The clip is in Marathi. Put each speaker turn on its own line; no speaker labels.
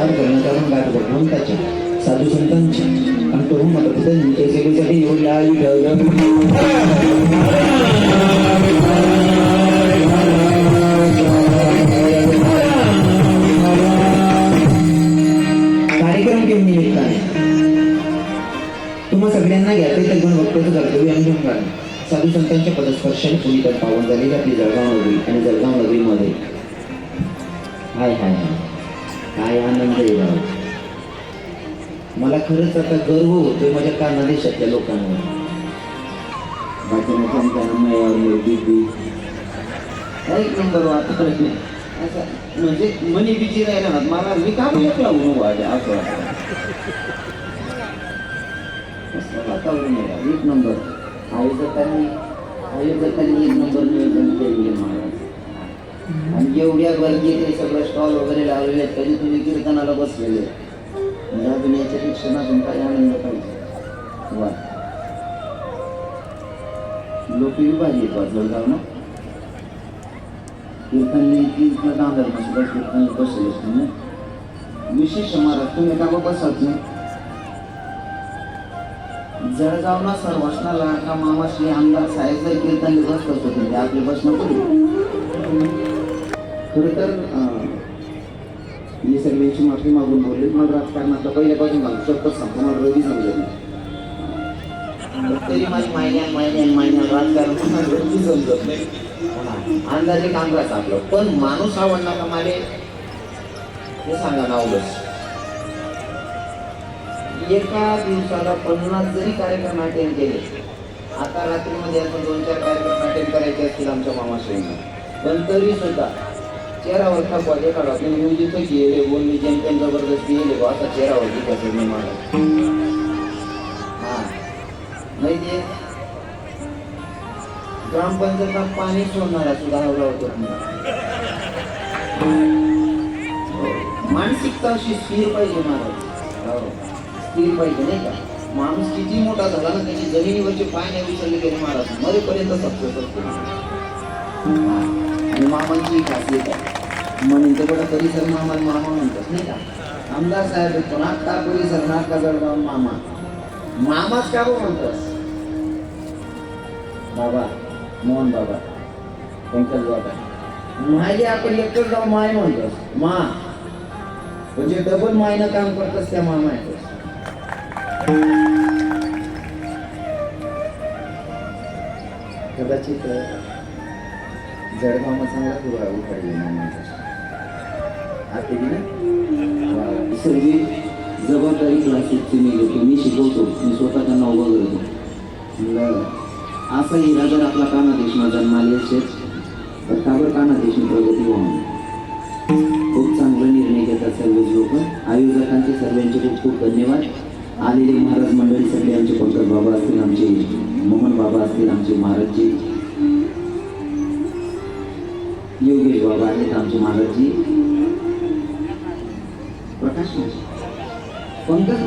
पाठ करण्याचा गाठ भगवंताच्या साधू संतांच्या आणि तरुण मतपदांच्या सेवेसाठी एवढी आली कार्यक्रम घेऊन निमित्त आहे. तुम्हा सगळ्यांना घ्यायचे तर गुण वक्तव्य कर्तव्य अनुभव करा. साधू संतांच्या पदस्पर्शाने पुनीत पावन झालेली आपली जळगाव नगरी आणि जळगाव नगरीमध्ये हाय हाय हाय काय आनंद आहे राव. मला खरंच आता गर्व होतोय माझ्या कानादेशातल्या लोकांवर. एक नंबर वातावरण असं म्हणजे मनी बिची राहिला ना मला मी का एक लागून वाढे असं वातावरण आहे. एक नंबर आयोजकांनी एक नंबर नियोजन केलेले महाराज. आणि एवढ्या गर्दी ते सगळं स्टॉल वगैरे लावलेले आहेत तरी तुम्ही कीर्तनाला बसलेले अजून याच्या शिक्षणातून काही आनंद पाहिजे. वा लोक विभाजी जळगाव ना कीर्तन सुद्धा कीर्तन बसले असते. विशेष महाराज तुम्ही का बसाच नाही. जळगावला सर्वस्नाला का मामाश्री आमदार साहेब जर कीर्तन बसत होते आपली बसणं खरं तर मी सगळ्यांची माफी मागून बोलले. मग राजकारणात पहिल्यापासून सांगू शकतो सांगतो मला रवी समजत नाही तरी माझी महिन्यान राजकारण रवी समजत नाही. अंदाजे काम करायचं आपलं पण माणूस आवडला का माले हे सांगा ना उलस. एका दिवसाला 50 जरी कार्यक्रम अटेंड केले आता रात्रीमध्ये आपण 2-4 कार्यक्रम अटेंड करायचे असतील आमच्या मामाश्रींना पण तरी सुद्धा चेहरावर टाकवायचे काढा. तुम्ही म्युझिक गेले बोलणी चॅम्पियन जबरदस्ती गेले असा चेहरावरती कसं नाही मला हा म्हणजे ग्रामपंचायतला पाणी सोडणारा सुद्धा हवला होतो. मानसिकता अशी स्थिर पाहिजे महाराज. स्थिर पाहिजे नाही का. माणूस किती मोठा झाला ना त्याची जमिनीवरचे पाय नाही विसरले गेले महाराज मरेपर्यंत सक्सेस असतो. आणि मामांची खासियत आहे म्हणून ते बडा परिसर मामा म्हणतात नाही का. आमदार साहेब येतो नाटका परिसर नाटका जळगाव मामा मामाच का म्हणतोस बाबा मोहन बाबा पंकज बाबा मायले आपण एकच जाऊ माय म्हणतोस मा म्हणजे डबल मायनं काम करतोस त्या मामा येतोस. कदाचित जळगाव चांगला पुरा उखाडले मामांचा आता ना सर्व जबाबदारी क्लासेसची मी घेतो. मी शिकवतो मी स्वतः त्यांना उभं करतो. असा हिरा जर आपला कानादेशमा जन्माले असेल तर काबर कानादेशनी प्रगती व्हावी. खूप चांगला निर्णय घेतात सर्वच लोक. आयोजकांचे सर्वांचे खूप खूप धन्यवाद. आलेले महाराज मंडळी सगळे आमचे पंकज बाबा असतील आमचे मोहन बाबा असतील आमचे महाराजजी योगेश बाबा आहेत आमचे महाराजजी प्रकाश पंकज